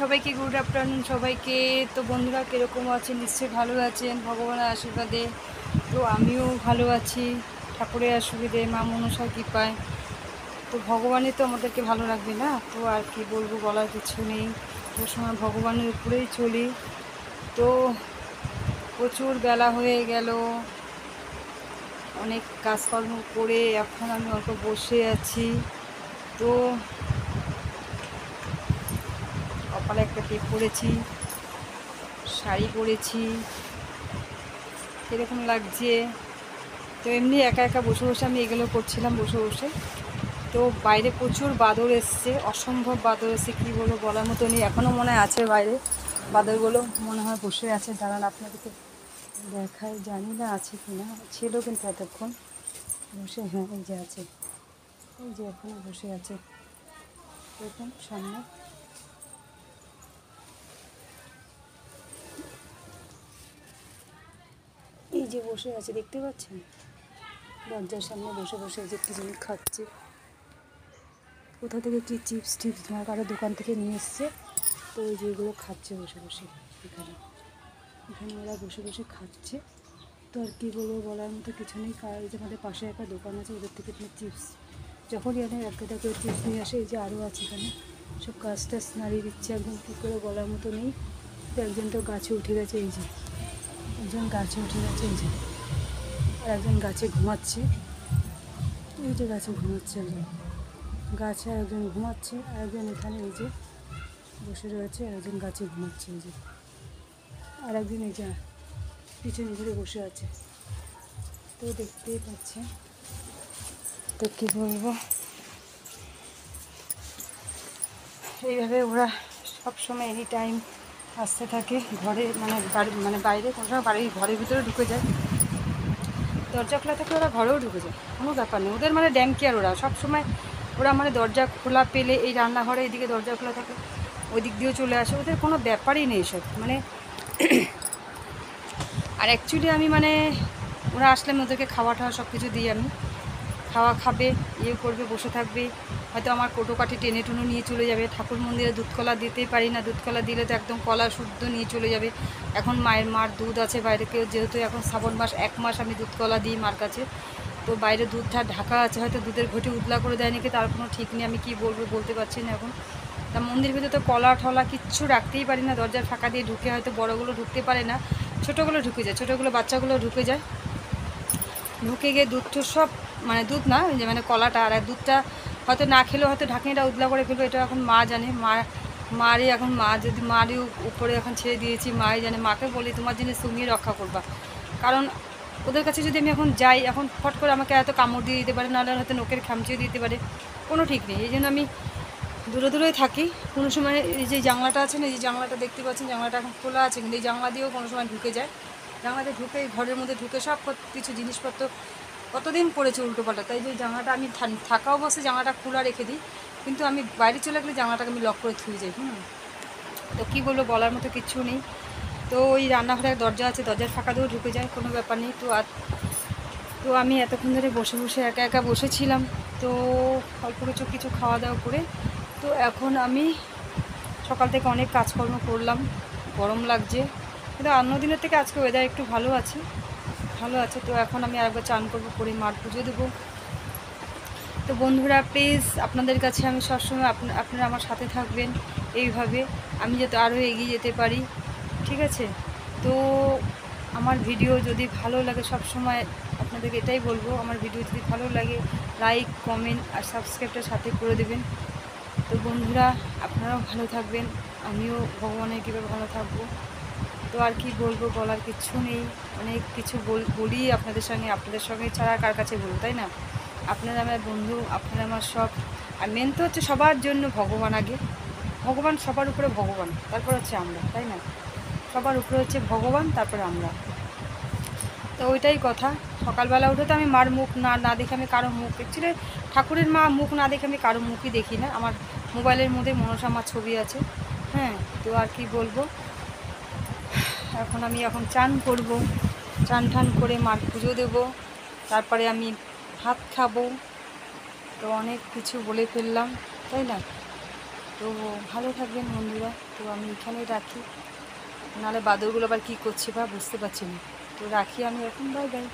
সবাইকে good afternoon সবাইকে। তো বন্ধুরা কীরকম আছেন? নিশ্চয়ই ভালো আছেন ভগবানের আশীর্বাদে। তো আমিও ভালো আছি ঠাকুরের আশীর্বাদে, মা মনসার কৃপায়। তো ভগবানই তো আমাদেরকে ভালো রাখবে না, তো আর কি বলবো, বলার কিছু নেই। সবসময় ভগবানের উপরেই চলি। তো প্রচুর বেলা হয়ে গেল, অনেক কাজকর্ম করে এখন আমি অল্প বসে আছি। তো কপালে একটা টেপ পরেছি, শাড়ি পরেছি, কীরকম লাগছে। তো এমনি একা একা বসে বসে আমি এগুলো করছিলাম বসে বসে। তো বাইরে প্রচুর বাদর এসছে, অসম্ভব বাদর এসছে, কী বলবো বলার মতো নেই। এখনও মনে আছে বাইরে বাদরগুলো মনে হয় বসে আছে। দাঁড়ান আপনাদেরকে দেখায়, জানি না আছে কি না, ছিল কিন্তু এতক্ষণ বসে। হ্যাঁ এই যে আছে, এই যে এখনও বসে আছে দেখুন সামনে। এই যে বসে আছে দেখতে পাচ্ছেন, দরজার সামনে বসে বসে যে কি জিনিস খাচ্ছে। কোথা থেকে কি চিপস টিপস কারো দোকান থেকে নিয়ে এসছে, তো ওই যেগুলো খাচ্ছে বসে বসে এখানে এখানে ওরা বসে বসে খাচ্ছে। তো আর কী বলবো, বলার মতো কিছু নেই। কারণ যে আমাদের পাশে একটা দোকান আছে, ওদের থেকে চিপস যখনই আনে একটা করে চিপস নিয়ে আসে। এই যে আরও আছে এখানে, সব গাছ টাছ নাড়িয়ে দিচ্ছে একদম, কী করে বলার মতো নেই। তো একজন তো গাছে উঠে গেছে, এই যে একজন গাছে উঠে গেছে, এই যে আর একজন গাছে ঘুমাচ্ছে, এই যে গাছে ঘুমাচ্ছে একজন, গাছে আর একজন ঘুমাচ্ছে, আর একজন এখানে এই যে বসে রয়েছে, আর একজন গাছে ঘুমাচ্ছে, এই যে আর একজন এই যে পিছনে ঘুরে বসে আছে। তো দেখতেই পাচ্ছেন। তো কী বলবো, এইভাবে ওরা সবসময় এনি টাইম আসতে থাকে ঘরে, মানে বাইরে কোনো সময় বাড়ির ঘরের ভিতরে ঢুকে যায়। দরজা খোলা থাকলে ওরা ঘরেও ঢুকে যায়, কোনো ব্যাপার নেই ওদের, মানে ড্যাং কেয়ার ওরা সবসময়। ওরা মানে দরজা খোলা পেলে এই রান্নাঘরে এইদিকে দরজা খোলা থাকে, ওই দিক দিয়েও চলে আসে, ওদের কোনো ব্যাপারই নেই সব মানে। আর অ্যাকচুয়ালি আমি মানে ওরা আসলে আমি ওদেরকে খাওয়া টাওয়া সব কিছু দিই। আমি খাবে, ইয়ে করবে, বসে থাকবে, হয়তো আমার কোটো কাঠি টেনে টুনে নিয়ে চলে যাবে। ঠাকুর মন্দিরে দুধ কলা দিতেই পারি না, দুধ কলা দিলে তো একদম কলা শুদ্ধ নিয়ে চলে যাবে। এখন মার দুধ আছে বাইরে, কেউ যেহেতু এখন শ্রাবণ মাস 1 মাস আমি দুধ কলা দিই মার কাছে। তো বাইরে দুধটা ঢাকা আছে, হয়তো দুধের ঘটি উতলা করে দেয় নাকি, তার কোনো ঠিক নেই। আমি কি বলবো বলতে পারছি না এখন। তা মন্দির ভিতরে তো কলা ঠলা কিচ্ছু রাখতেই পারি না, দরজার ফাঁকা দিয়ে ঢুকে, হয়তো বড়োগুলো ঢুকতে পারে না, ছোটোগুলো ঢুকে যায়, ছোটোগুলো বাচ্চাগুলো ঢুকে যায়। ঢুকে গিয়ে দুধ সব মানে দুধ না, যে মানে কলাটা আর দুধটা হয়তো না খেলেও হয়তো ঢাকনিটা উদলা করে ফেলবো, এটা এখন মা জানে। মারই এখন যদি মারই উপরে এখন ছেড়ে দিয়েছি, মাই জানে। মাকে বলি তোমার জিনিস তুমি রক্ষা করবা, কারণ ওদের কাছে যদি আমি এখন যাই, এখন ফট করে আমাকে এত কামড় দিয়ে দিতে পারে, নাহলে হয়তো নোকের খামচিয়ে দিতে পারে, কোনো ঠিক নেই। এই জন্য আমি দূরে দূরেই থাকি। কোনো সময় এই যে জানলাটা আছে না, এই যে জানলাটা দেখতে পাচ্ছেন, জানলাটা এখন খোলা আছে, কিন্তু এই জানলা দিয়েও কোনো সময় ঢুকে যায়। জানলাতে ঢুকে ঘরের মধ্যে ঢুকে সব কিছু জিনিসপত্র কতদিন পড়েছে উল্টোপাল্টা। তাই যে জানলাটা আমি থাকা অবস্থায় জানলাটা খোলা রেখে দিই, কিন্তু আমি বাইরে চলে গেলে জানলাটাকে আমি লক করে থুয়ে যাই। তো কী বলবো, বলার মতো কিচ্ছু নেই। তো ওই রান্নাঘরের দরজা আছে, দরজার ফাঁকা দিয়েও ঢুকে যায়, কোনো ব্যাপার নেই। তো আমি এতক্ষণ ধরে বসে বসে একা একা বসেছিলাম। তো অল্প কিছু খাওয়া দাওয়া করে, তো এখন আমি সকাল থেকে অনেক কাজকর্ম করলাম, গরম লাগছে, কিন্তু অন্য দিনের থেকে আজকে ওয়েদার একটু ভালো আছে। তো এখন আমি আরেকবার চান করবো, করে মার পুজো দেবো। তো বন্ধুরা প্লিজ আপনাদের কাছে আমি সবসময় আপনারা আমার সাথে থাকবেন, এইভাবে আমি যাতে আরও এগিয়ে যেতে পারি, ঠিক আছে? তো আমার ভিডিও যদি ভালো লাগে, সব সময় আপনাদেরকে এটাই বলবো, আমার ভিডিও যদি ভালো লাগে লাইক কমেন্ট আর সাবস্ক্রাইবটা সাথে করে দেবেন। তো বন্ধুরা আপনারাও ভালো থাকবেন, আমিও ভগবানের কীভাবে ভালো থাকবো। তো আর কি বলবো, বলার কিচ্ছু নেই। অনেক কিছু বলি আপনাদের সঙ্গে ছাড়া কার কাছে বলবো, তাই না? আপনারা আমার বন্ধু, আপনারা আমার সব। আর মেন তো হচ্ছে সবার জন্য ভগবান আগে, ভগবান সবার উপরে, ভগবান তারপর হচ্ছে আমরা, তাই না? সবার উপরে হচ্ছে ভগবান, তারপরে আমরা। তো ওইটাই কথা। সকালবেলা উঠে তো আমি মার মুখ না দেখে আমি কারো মুখ, অ্যাকচুয়ালি ঠাকুরের মা মুখ না দেখে আমি কারো মুখই দেখি না। আমার মোবাইলের মধ্যে মনসা মার ছবি আছে। হ্যাঁ, তো আর কি বলবো, আমি এখন চান করব, চান টান করে মার পুজো দেব, তারপরে আমি ভাত খাবো। তো অনেক কিছু বলে ফেললাম, তাই না? তো ভালো থাকবেন বন্ধুরা। তো আমি এখানেই রাখি, নাহলে বাদরগুলো আবার কী করছে বা বুঝতে পারছি না। তো রাখি আমি এখন, বাই বাই।